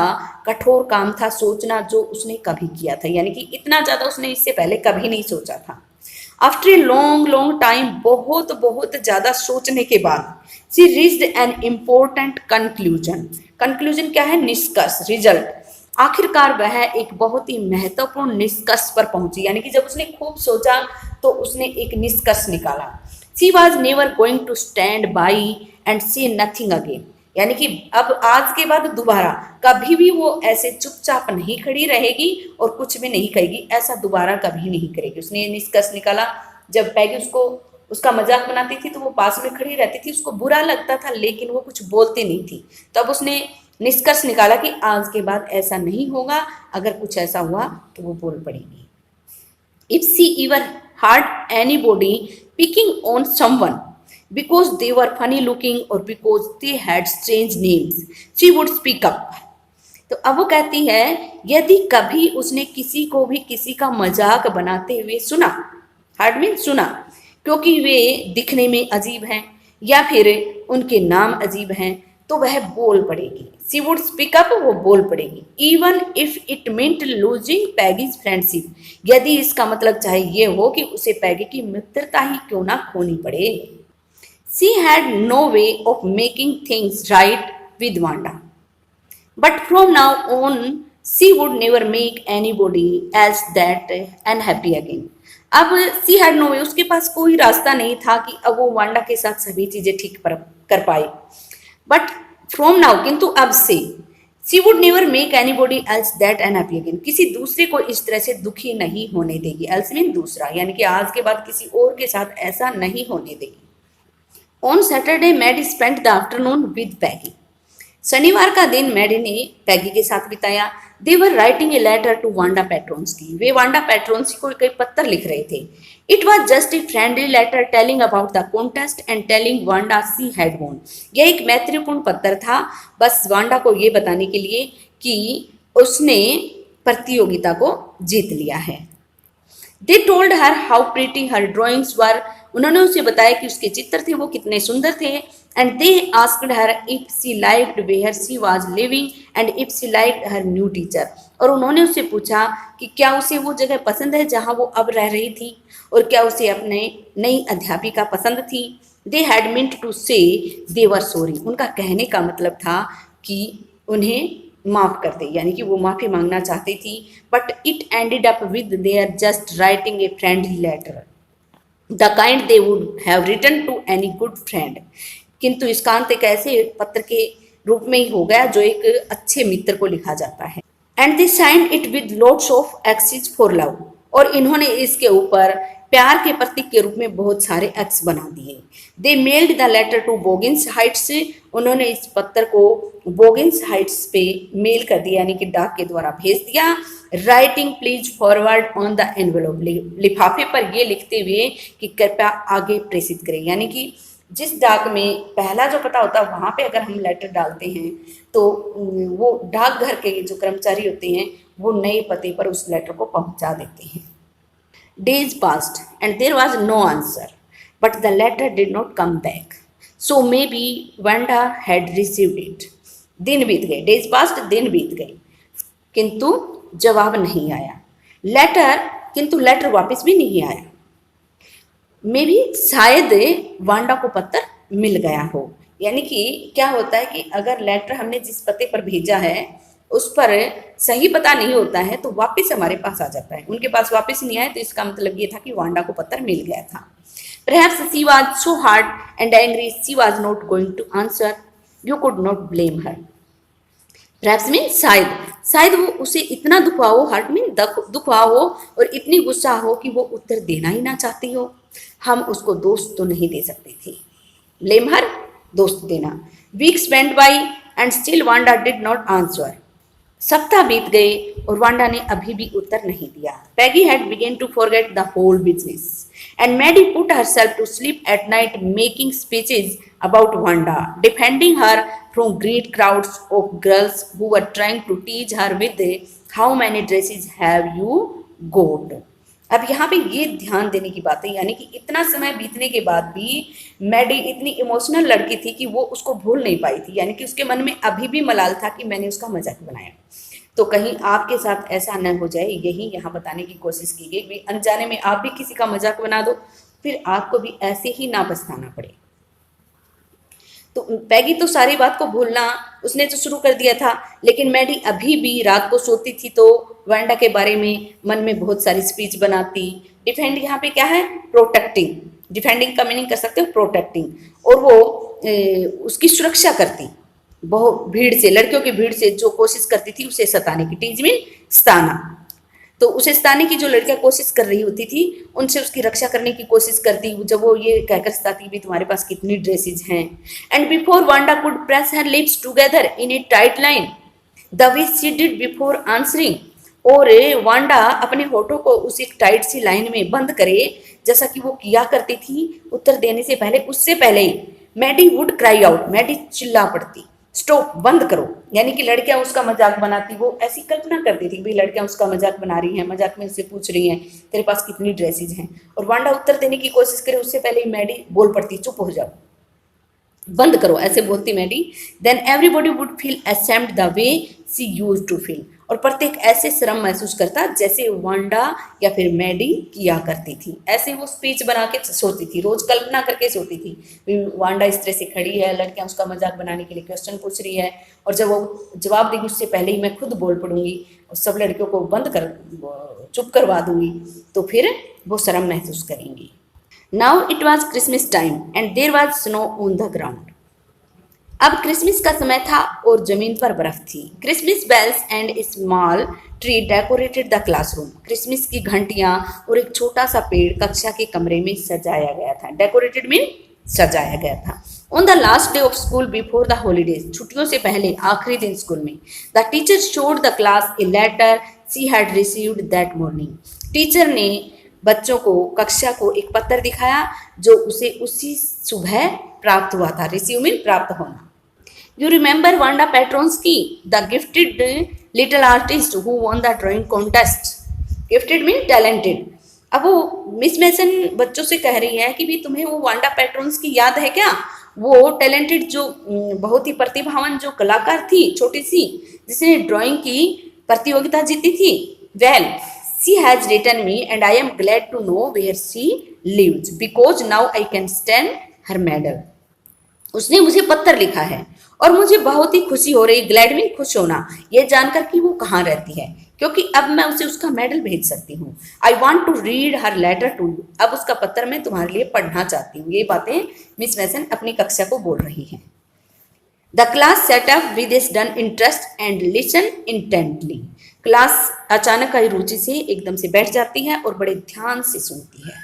कठोर काम था सोचना जो उसने कभी किया था, यानी कि इतना ज़्यादा उसने इससे पहले कभी नहीं सोचा था। After a long long time, बहुत बहुत ज़्यादा सोचने के बाद, she reached an important conclusion. Conclusion क्या है? निष्कर्ष, रिजल्ट। आखिरकार वह एक बहुत ही महत्वपूर्ण निष्कर्ष पर पहुंची, यानी कि जब उसने खूब सोचा तो उसने एक निष्कर्ष निकाला। She was never going to stand by and say nothing again, यानी कि अब आज के बाद दोबारा कभी भी वो ऐसे चुपचाप नहीं खड़ी रहेगी और कुछ भी नहीं कहेगी, ऐसा दोबारा कभी नहीं करेगी। उसने ये निष्कर्ष निकाला। जब पैगी उसको उसका मजाक बनाती थी तो वो पास में खड़ी रहती थी, उसको बुरा लगता था लेकिन वो कुछ बोलती नहीं थी। तब उसने निष्कर्ष निकाला कि आज के बाद ऐसा नहीं होगा, अगर कुछ ऐसा हुआ तो वो बोल पड़ेगी। If she ever heard anybody picking on someone because they were funny looking or because they had strange names, she would speak up. तो अब वो कहती है, यदि कभी उसने किसी को भी किसी का मजाक बनाते हुए सुना, हार्ड मीन सुना, क्योंकि वे दिखने में अजीब हैं या फिर उनके नाम अजीब हैं, तो वह बोल पड़ेगी। सी वुड स्पीक अप, वो बोल पड़ेगी। Even if it meant losing Peggy's friendship, यदि इसका मतलब चाहे ये हो कि उसे पैगी की मित्रता ही क्यों ना खोनी पड़े। She had no way of making things right with Wanda, but from now on she would never make anybody else that unhappy again. अब सी हैड नो वे, उसके पास कोई रास्ता नहीं था कि अब वो वांडा के साथ सभी चीजें ठीक कर पाए। बट फ्रॉम नाउ, किंतु अब से, she would never make anybody else that unhappy again, किसी दूसरे को इस तरह से दुखी नहीं होने देगी। एल्स मीन दूसरा, यानी कि आज के बाद किसी और के साथ ऐसा नहीं होने देगी। On Saturday Maddie spent the afternoon with Peggy, शनिवार का दिन मैडी ने पैगी के साथ बिताया। They were writing a letter to Wanda Petronski, वे वांडा पेट्रोन्स्की को एक पत्र लिख रहे थे। It was just a friendly letter telling about the contest and telling Wanda she had won, यह एक मैत्रीपूर्ण पत्र था, बस वांडा को ये बताने के लिए कि उसने प्रतियोगिता को जीत लिया है। They told her how pretty her drawings were, उन्होंने उसे बताया कि उसके चित्र थे वो कितने सुंदर थे। And they asked her if she liked where she was living and if she liked her new teacher, और उन्होंने उससे पूछा कि क्या उसे वो जगह पसंद है जहाँ वो अब रह रही थी, और क्या उसे अपने नई अध्यापिका पसंद थी। दे हैड मींट टू से दे वर सॉरी, उनका कहने का मतलब था कि उन्हें माफ़ कर दे, यानी कि वो माफ़ी मांगना चाहती थी। But it ended up with their just writing a friendly letter the kind they would have written to any good friend, किंतु इसका अंत एक ऐसे पत्र के रूप में ही हो गया जो एक अच्छे मित्र को लिखा जाता है। And they signed it with lots of x's for love, और इन्होंने इसके ऊपर प्यार के प्रतीक के रूप में बहुत सारे एक्स बना दिए। They mailed the letter to Boggins Heights, उन्होंने इस पत्र को बोगिन्स हाइट्स पे मेल कर दिया, यानी कि डाक के द्वारा भेज दिया। Writing please forward on the envelope, लिफाफे पर ये लिखते हुए कि कृपया आगे प्रेषित करें, यानी कि जिस डाक में पहला जो पता होता है वहाँ पे अगर हम लेटर डालते हैं तो वो डाकघर के जो कर्मचारी होते हैं वो नए पते पर उस लेटर को पहुँचा देते हैं। Days passed and there was no answer, but the letter did not come back. So maybe Wanda had received it. दिन बीत गए, डेज पास्ट, दिन बीत गए, किंतु जवाब नहीं आया। किंतु लेटर वापस भी नहीं आया। मे बी शायद वांडा को पत्र मिल गया हो, यानी कि क्या होता है कि अगर लेटर हमने जिस पते पर भेजा है उस पर सही पता नहीं होता है तो वापस हमारे पास आ जाता है। उनके पास वापस नहीं आया तो इसका मतलब ये था कि वांडा को पत्र मिल गया था। Perhaps she was so hurt and angry she was not going to answer. You could not blame her. Perhaps means शायद वो उसे इतना दुख हुआ हो, हर्ट मीन दुख हुआ हो और इतनी गुस्सा हो कि वो उत्तर देना ही ना चाहती हो। हम उसको दोस्त तो नहीं दे सकते थे। Blame her, दोस्त देना। Weeks went by and still Wanda did not answer. सप्ताह बीत गए और वांडा ने अभी भी उत्तर नहीं दिया। Peggy had begun to forget the whole business and Maddie put herself to sleep at night making speeches about Wanda, defending her from great crowds of girls who were trying to teach her with how many dresses have you got. अब यहाँ पे ये ध्यान देने की बात है, यानी कि इतना समय बीतने के बाद भी मैडी इतनी इमोशनल लड़की थी कि वो उसको भूल नहीं पाई थी, यानी कि उसके मन में अभी भी मलाल था कि मैंने उसका मजाक बनाया। तो कहीं आपके साथ ऐसा न हो जाए, यही यहाँ बताने की कोशिश की गई कि अनजाने में आप भी किसी का मजाक बना दो, फिर आपको भी ऐसे ही ना पछताना पड़े। तो पैगी तो सारी बात को भूलना उसने तो शुरू कर दिया था, लेकिन मैडी अभी भी रात को सोती थी तो वांडा के बारे में मन में बहुत सारी स्पीच बनाती। डिफेंड यहाँ पे क्या है, प्रोटेक्टिंग, डिफेंडिंग का मीनिंग कर सकते हो प्रोटेक्टिंग, और वो उसकी सुरक्षा करती। बहुत भीड़ से, लड़कियों की भीड़ से जो कोशिश करती थी उसे सताने की, टीज मीन सताना, तो उसे सताने की जो लड़कियां कोशिश कर रही होती थी उनसे उसकी रक्षा करने की कोशिश करती, जब वो ये कहकर सताती भी तुम्हारे पास कितनी ड्रेसेस हैं। And before Wanda could press her lips together in A tight line the way she did before answering, और वांडा अपने होठों को उस एक टाइट सी लाइन में बंद करे जैसा कि वो किया करती थी उत्तर देने से पहले, उससे पहले ही Maddie would cry out, Maddie चिल्ला पड़ती, स्टॉप, बंद करो। यानी कि लड़कियां उसका मजाक बनाती, वो ऐसी कल्पना करती थी भाई लड़कियां उसका मजाक बना रही हैं, मजाक में उससे पूछ रही हैं तेरे पास कितनी ड्रेसेस हैं, और वांडा उत्तर देने की कोशिश करे उससे पहले ही मैडी बोल पड़ती चुप हो जाओ, बंद करो, ऐसे बोलती Maddie. Then everybody would feel ashamed the way she used to feel, और प्रत्येक ऐसे शर्म महसूस करता जैसे वांडा या फिर मैडी किया करती थी। ऐसे वो स्पीच बना के सोती थी, रोज कल्पना करके सोती थी, वांडा इस तरह से खड़ी है, लड़कियां उसका मजाक बनाने के लिए क्वेश्चन पूछ रही है, और जब वो जवाब देगी उससे पहले ही मैं खुद बोल पड़ूंगी और सब लड़कियों को बंद कर चुप करवा दूंगी, तो फिर वो शर्म महसूस करेंगी। Now it was Christmas time and there was snow on the ground. अब क्रिसमस का समय था और जमीन पर बर्फ थी। Christmas bells and small tree decorated the classroom. Christmas की घंटियां और एक छोटा सा पेड़ कक्षा के कमरे में सजाया गया था। डेकोरेटेड मीन सजाया गया था। On the last day of school before the holidays, छुट्टियों से पहले आखिरी दिन स्कूल में, the teacher showed the class a letter she had received that morning. Teacher ने बच्चों को, कक्षा को एक पत्र दिखाया जो उसे उसी सुबह प्राप्त हुआ था। रिसीव मीन प्राप्त होना। You remember Wanda Petronski, the gifted little artist who won the drawing contest. Gifted mean talented. अब वो मिस मैसन बच्चों से कह रही है कि भी तुम्हें वो वांडा पेट्रोन्स्की याद है क्या, वो टैलेंटेड जो बहुत ही प्रतिभावान जो कलाकार थी छोटी सी, जिसने ड्राइंग की प्रतियोगिता जीती थी। Well she has written me and I am glad to know where she lives because now I can stand her medal. उसने मुझे पत्र लिखा है और मुझे बहुत ही खुशी हो रही, ग्लैड मीन खुश होना, ये जानकर कि वो कहाँ रहती है, क्योंकि अब मैं उसे उसका मेडल भेज सकती हूँ। I want to read her letter to you, अब उसका पत्र मैं तुम्हारे लिए पढ़ना चाहती हूँ। ये बातें मिस मैसन अपनी कक्षा को बोल रही हैं। The class set up with sudden interest and listen intently. Class अचानक आई रुचि से एकदम से बैठ जाती है और बड़े ध्यान से सुनती है।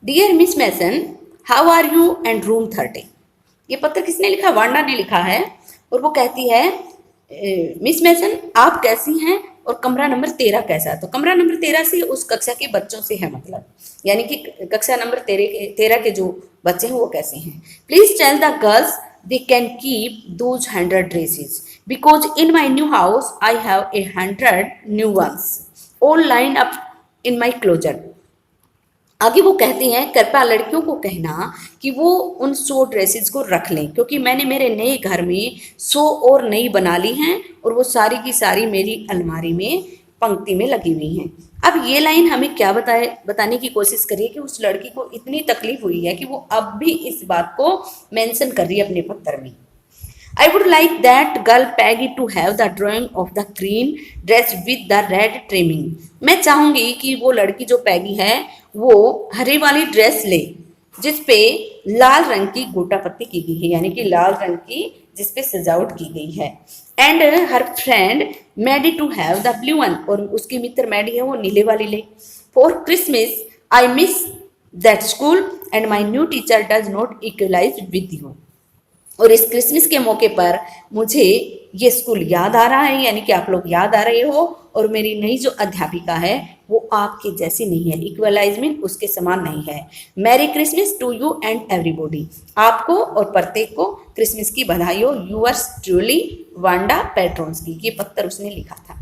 Dear Miss Mason, how are you and room 30। ये पत्र किसने लिखा, वांडा ने लिखा है, और वो कहती है मिस मैसन आप कैसी हैं और कमरा नंबर 13 कैसा है। तो कमरा नंबर 13 से उस कक्षा के बच्चों से है, मतलब यानी कि कक्षा नंबर 13 के जो बच्चे हैं वो कैसे हैं। Please tell the girls they can keep those 100 dresses because in my new house I have 100 new ones all lined up in my closet. आगे वो कहती हैं कृपया लड़कियों को कहना कि वो उन 100 ड्रेसेस को रख लें क्योंकि मैंने मेरे नए घर में 100 और नई बना ली हैं और वो सारी की सारी मेरी अलमारी में पंक्ति में लगी हुई हैं। अब ये लाइन हमें क्या बताने की कोशिश करिए कि उस लड़की को इतनी तकलीफ हुई है कि वो अब भी इस बात को मेंशन कर रही है अपने पत्र में। I would like that girl Peggy to have the drawing of the green dress with the red trimming. मैं चाहूंगी कि वो लड़की जो पैगी है वो हरी वाली ड्रेस ले जिस पे लाल रंग की गोटा पत्ती की गई है, यानी कि लाल रंग की जिस पे सजावट की गई है। And her friend Maddie to have the blue one, और उसकी मित्र मैडी है वो नीले वाली ले। For Christmas I miss that school and my new teacher does not equalize with you. और इस क्रिसमस के मौके पर मुझे ये स्कूल याद आ रहा है, यानी कि आप लोग याद आ रहे हो, और मेरी नई जो अध्यापिका है वो आपके जैसी नहीं है, इक्वलाइज मीन उसके समान नहीं है। Merry Christmas to you and everybody, आपको और प्रत्येक को क्रिसमस की बधाई हो। Yours truly Wanda Petronski. ये पत्र उसने लिखा था।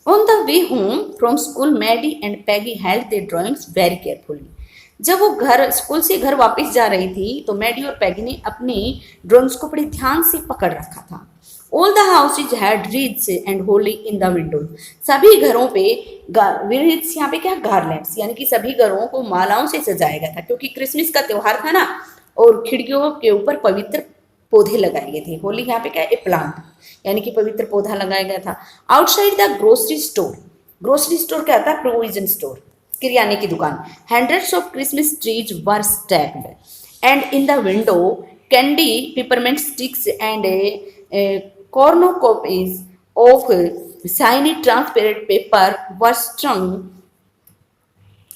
On the way home from school Maddie and Peggy held their drawings very carefully. जब वो स्कूल से घर वापस जा रही थी तो मैडी और पैगी ने अपनी ड्राइंग्स को बड़े ध्यान से पकड़ रखा था। All the houses had reads and Holi in the Windows. सभी घरों पे रीड्स, यहाँ पे क्या, गार्लैंड्स, यानी कि सभी घरों को मालाओं से सजाया गया था क्योंकि क्रिसमस का त्योहार था ना, और खिड़कियों के ऊपर पवित्र पौधे लगाए गए थे। होली यहाँ पे क्या, ए प्लांट, यानी कि पवित्र पौधा लगाया गया था। Outside the grocery store, grocery store क्या था, प्रोविजन स्टोर, किराने की दुकान। Hundreds of Christmas trees were stacked and in the window candy, peppermint sticks, and cornucopias of shiny transparent paper were strung।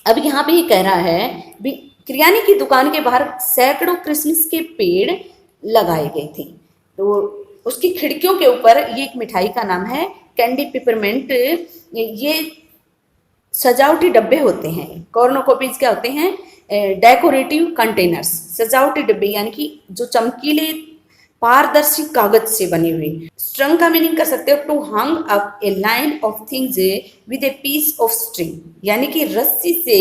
अब यहाँ पे ये कह रहा है किरियाने की दुकान के बाहर सैकड़ों क्रिसमस के पेड़ लगाए गए थे। तो उसकी खिड़कियों के ऊपर, ये एक मिठाई का नाम है कैंडी पिपरमेंट, ये सजावटी डब्बे होते हैं। कॉर्नोकॉपीज क्या होते हैं? डेकोरेटिव कंटेनर्स, सजावटी डब्बे, यानी कि जो चमकीले पारदर्शी कागज से बने हुए। स्ट्रंग का मीनिंग कर सकते हो to hung up a line of things with a piece of string, यानी कि रस्सी से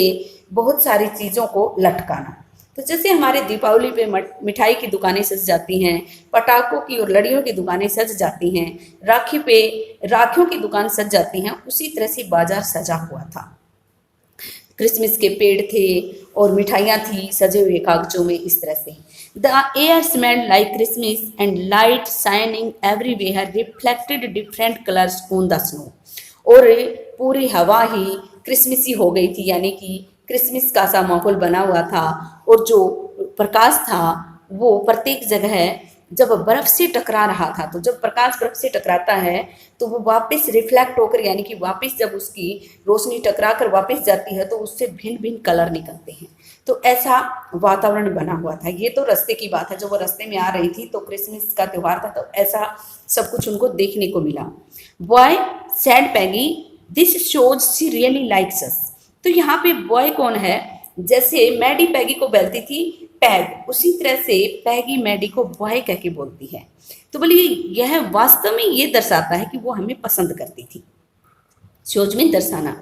बहुत सारी चीजों को लटकाना। तो जैसे हमारे दीपावली पे मिठाई की दुकानें सज जाती हैं, पटाखों की और लड़ियों की दुकानें सज जाती हैं, राखी पे राखियों की दुकान सज जाती हैं, उसी तरह से बाजार सजा हुआ था। क्रिसमस के पेड़ थे और मिठाइयाँ थी सजे हुए कागजों में, इस तरह से। The air smelled like Christmas and light shining everywhere reflected different colours on the snow. और पूरी हवा ही क्रिसमसी हो गई थी, यानी कि क्रिसमस का सा माहौल बना हुआ था, और जो प्रकाश था वो प्रत्येक जगह जब बर्फ से टकरा रहा था, तो जब प्रकाश बर्फ से टकराता है तो वो वापस रिफ्लेक्ट होकर, यानी कि वापस जब उसकी रोशनी टकरा कर वापस जाती है तो उससे भिन्न भिन्न कलर निकलते हैं। तो ऐसा वातावरण बना हुआ था। ये तो रास्ते की बात है, जब वो रास्ते में आ रही थी तो क्रिसमस का त्यौहार था, तो ऐसा सब कुछ उनको देखने को मिला। Boy said Peggy, this shows she really likes us. तो यहाँ पे बॉय कौन है? जैसे मैडी पैगी को बोलती थी पैग, उसी तरह से पैगी मैडी को बॉय कह के बोलती है। तो बोलिए यह वास्तव में ये दर्शाता है कि वो हमें पसंद करती थी। शोज में दर्शाना।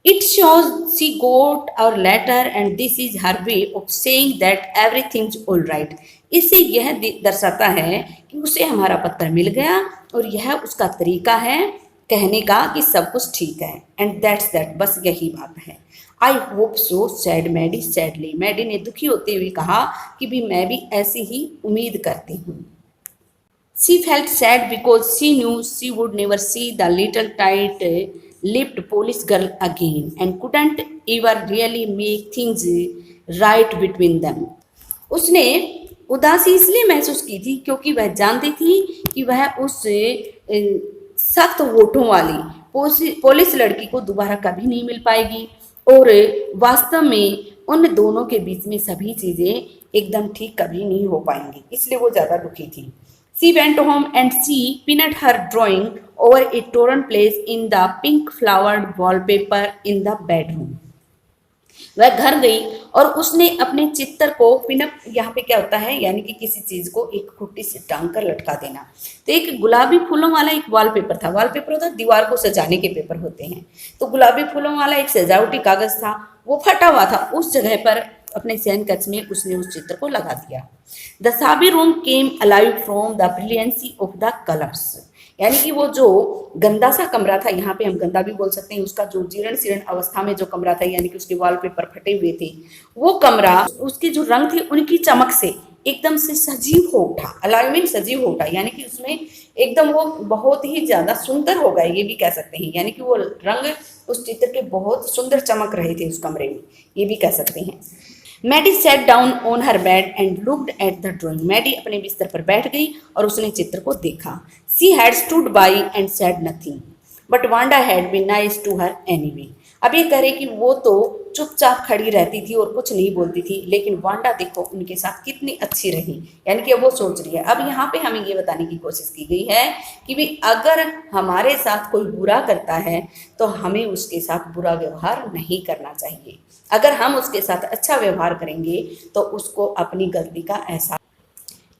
It shows she got our letter and this is her way of saying that everything's all right. इससे यह दर्शाता है कि उसे हमारा पत्र मिल गया और यह उसका तरीका है कहने का कि सब कुछ ठीक है। एंड दैट्स दैट, बस यही बात है। I hope so said Maddie sadly. Maddie ने दुखी होते हुए कहा कि भी मैं भी ऐसी ही उम्मीद करती हूँ। She felt sad because she knew she would never see the little tight lipped Polish girl again and couldn't ever really make things right between them. उसने उदासी इसलिए महसूस की थी क्योंकि वह जानती थी कि वह उस सख्त होठों वाली पोलिश लड़की को दोबारा कभी नहीं मिल पाएगी, और वास्तव में उन दोनों के बीच में सभी चीज़ें एकदम ठीक कभी नहीं हो पाएंगी, इसलिए वो ज़्यादा दुखी थी। She went home and she pinned her drawing over a torn place in the pink flowered wallpaper in the bedroom. वह घर गई और उसने अपने चित्र को पिनअप, यहाँ पे क्या होता है, यानी कि किसी चीज को एक खुट्टी से टांग कर लटका देना। तो एक गुलाबी फूलों वाला एक वॉलपेपर था। वॉलपेपर होता है दीवार को सजाने के पेपर होते हैं, तो गुलाबी फूलों वाला एक सजावटी कागज था, वो फटा हुआ था। उस जगह पर अपने सैन कक्ष में उसने उस चित्र को लगा दिया। The Sabi room came alive from the brilliancy of the colours, यानी कि वो जो गंदा सा कमरा था, यहाँ पे हम गंदा भी बोल सकते हैं, उसका जो जीर्ण शीर्ण अवस्था में जो कमरा था, यानी कि उसके वॉलपेपर फटे हुए थे, वो कमरा उसके जो रंग थे उनकी चमक से एकदम से सजीव हो उठा। अलाइव मीन सजीव हो उठा, यानी कि उसमें एकदम वो बहुत ही ज्यादा सुंदर हो गए, ये भी कह सकते हैं। यानी कि वो रंग उस चित्र के बहुत सुंदर चमक रहे थे उस कमरे में, ये भी कह सकते हैं। Maddie sat down on her bed and looked at the drawing. Maddie अपने बिस्तर पर बैठ गई और उसने चित्र को देखा। She had stood by and said nothing but Wanda had been nice to her anyway. अब ये कह रहे कि वो तो चुपचाप खड़ी रहती थी और कुछ नहीं बोलती थी, लेकिन वांडा देखो उनके साथ कितनी अच्छी रही, यानी कि वो सोच रही है। अब यहाँ पे हमें ये बताने की कोशिश की गई है कि भी अगर हमारे साथ कोई बुरा करता है तो हमें उसके साथ बुरा व्यवहार नहीं करना चाहिए। अगर हम उसके साथ अच्छा व्यवहार करेंगे तो उसको अपनी गलती का एहसास।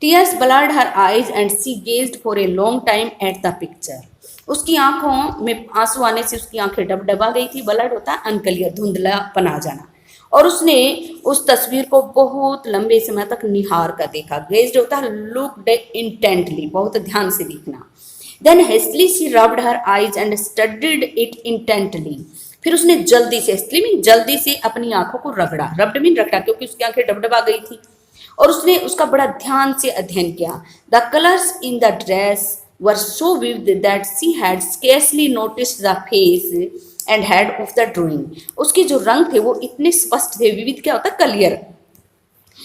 Tears blurred her eyes and she gazed for a long time at the picture. उसकी आंखों में आंसू आने से उसकी आंखें डबडबा गई थी। ब्लर्ड होता है अनक्लियर, धुंधलापन आ जाना। और उसने उस तस्वीर को बहुत लंबे समय तक निहार कर देखा। गेज्ड होता है लुक्ड इंटेंटली, बहुत ध्यान से देखना। Then hastily she rubbed her eyes and studied it intently. फिर उसने जल्दी से अपनी आंखों को रगड़ा। रब्ड मीन रगड़ा, क्योंकि उसकी आंखें डबडबा गई थी, और उसने उसका बड़ा ध्यान से अध्ययन किया। The colours in the dress were so vivid that she had scarcely noticed the face and head of the drawing. उसके जो रंग थे वो इतने स्पष्ट थे, विविध क्या होता है क्लियर,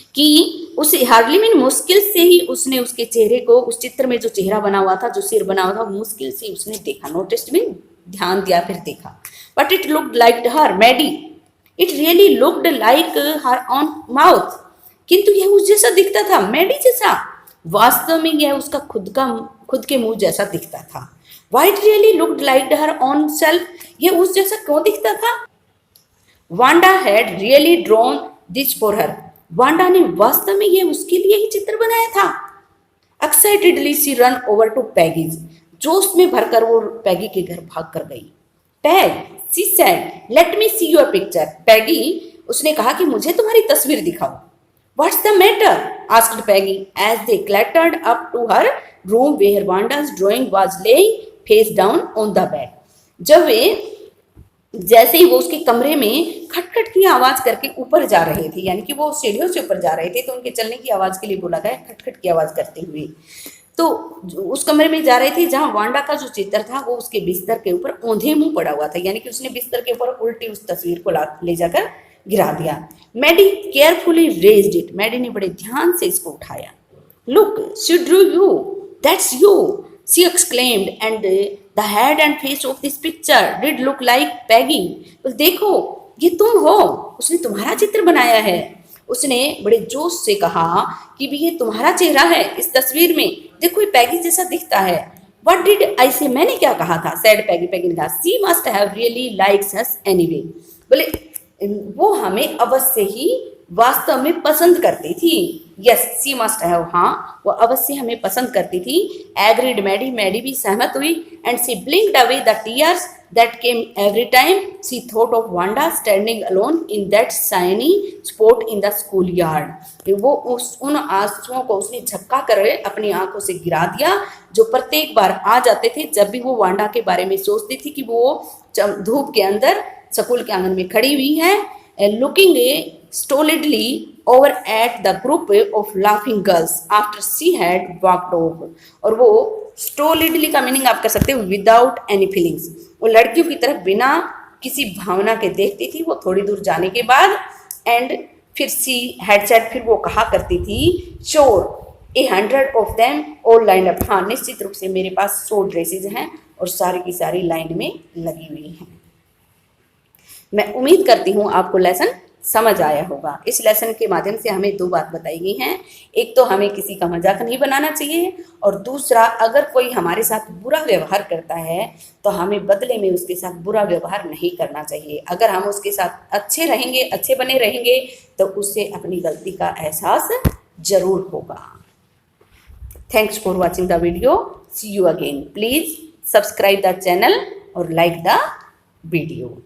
कि उसे हार्डली मीन मुश्किल से ही उसने उसके चेहरे को, उस चित्र में जो चेहरा बना हुआ था, जो सिर बना हुआ था, मुश्किल से उसने देखा, नोटिस मीन ध्यान दिया, फिर देखा. But it looked like her Maddy, it really looked like her on mouth. किंतु यह उस जैसा दिखता था, मैडी जैसा. वास्तव में यह उसका खुद के मुंह जैसा दिखता था. Why it really looked like her own self? यह उस जैसा क्यों दिखता था? Wanda had really drawn this for her. Wanda ने वास्तव में यह उसके लिए ही चित्र बनाया था. Excitedly she ran over to Peggy's. जोश में भरकर वो पैगी के घर भाग कर गई. Peg, she said, let me see your picture. Peggy, उसने कहा कि मुझे तुम्हारी तस्वीर दिखाओ. What's the matter? asked Peggy as they clattered up to her room where Wanda's drawing was laying face down on the bed. जब वे जैसे ही वो उसके कमरे में खटखट की आवाज करके ऊपर जा रहे थे, यानी कि वो सीढ़ियों से ऊपर जा रहे थे, तो उनके चलने की आवाज के लिए बोला गया खटखट की आवाज करते हुए. तो उस कमरे में जा रहे थे जहां वांडा का जो चित्र था वो उसके बिस्तर के ऊपर औंधे मुंह पड़ा हुआ था, यानी कि उसने बिस्तर के ऊपर उल्टी उस तस्वीर को ले जाकर गिरा दिया. Maddie carefully raised it. Maddie ने बड़े ध्यान से इसको उठाया. Look, she drew you, that's you, she exclaimed, and the head and face of this picture did look like Peggy. बस देखो, ये तुम हो, उसने तुम्हारा चित्र बनाया है. उसने बड़े जोश से कहा कि भी ये तुम्हारा चेहरा है इस तस्वीर में, देखो ये पैगी जैसा दिखता है. What did I say? मैंने क्या कहा था? said पैगी. पैगी ने कहा, she must have really likes us anyway. बोले वो हमें अवश्य ही वास्तव में पसंद करती थी. यस, सी मस्ट हैव, हाँ वो अवश्य हमें पसंद करती थी. एग्रीड मैडी, मैडी भी सहमत हुई. And she blinked away the tears that came every time she thought of Wanda standing alone in that shiny spot in the school yard. वो उन आंसुओं को उसने झपका कर अपनी आंखों से गिरा दिया जो प्रत्येक बार आ जाते थे जब भी वो वांडा के बारे में सोचती थी कि वो धूप के अंदर स्कूल के आंगन में खड़ी हुई है, looking stolidly over at the group of laughing girls after she had walked off. और वो stolidly का मीनिंग आप कर सकते हो without any feelings. वो लड़कियों की तरफ बिना किसी भावना के देखती थी वो थोड़ी दूर जाने के बाद. एंड फिर she had said, फिर वो कहा करती थी, sure 100 of them all lined up. हाँ, निश्चित रूप से मेरे पास 100 ड्रेसेज हैं और सारी की सारी लाइन में लगी हुई हैं. मैं उम्मीद करती हूँ आपको लेसन समझ आया होगा. इस लेसन के माध्यम से हमें 2 बात बताई गई हैं. एक तो हमें किसी का मजाक नहीं बनाना चाहिए, और दूसरा अगर कोई हमारे साथ बुरा व्यवहार करता है तो हमें बदले में उसके साथ बुरा व्यवहार नहीं करना चाहिए. अगर हम उसके साथ अच्छे रहेंगे, अच्छे बने रहेंगे, तो उससे अपनी गलती का एहसास जरूर होगा. Thanks for watching the video. See you again. Please subscribe the channel और लाइक द वीडियो.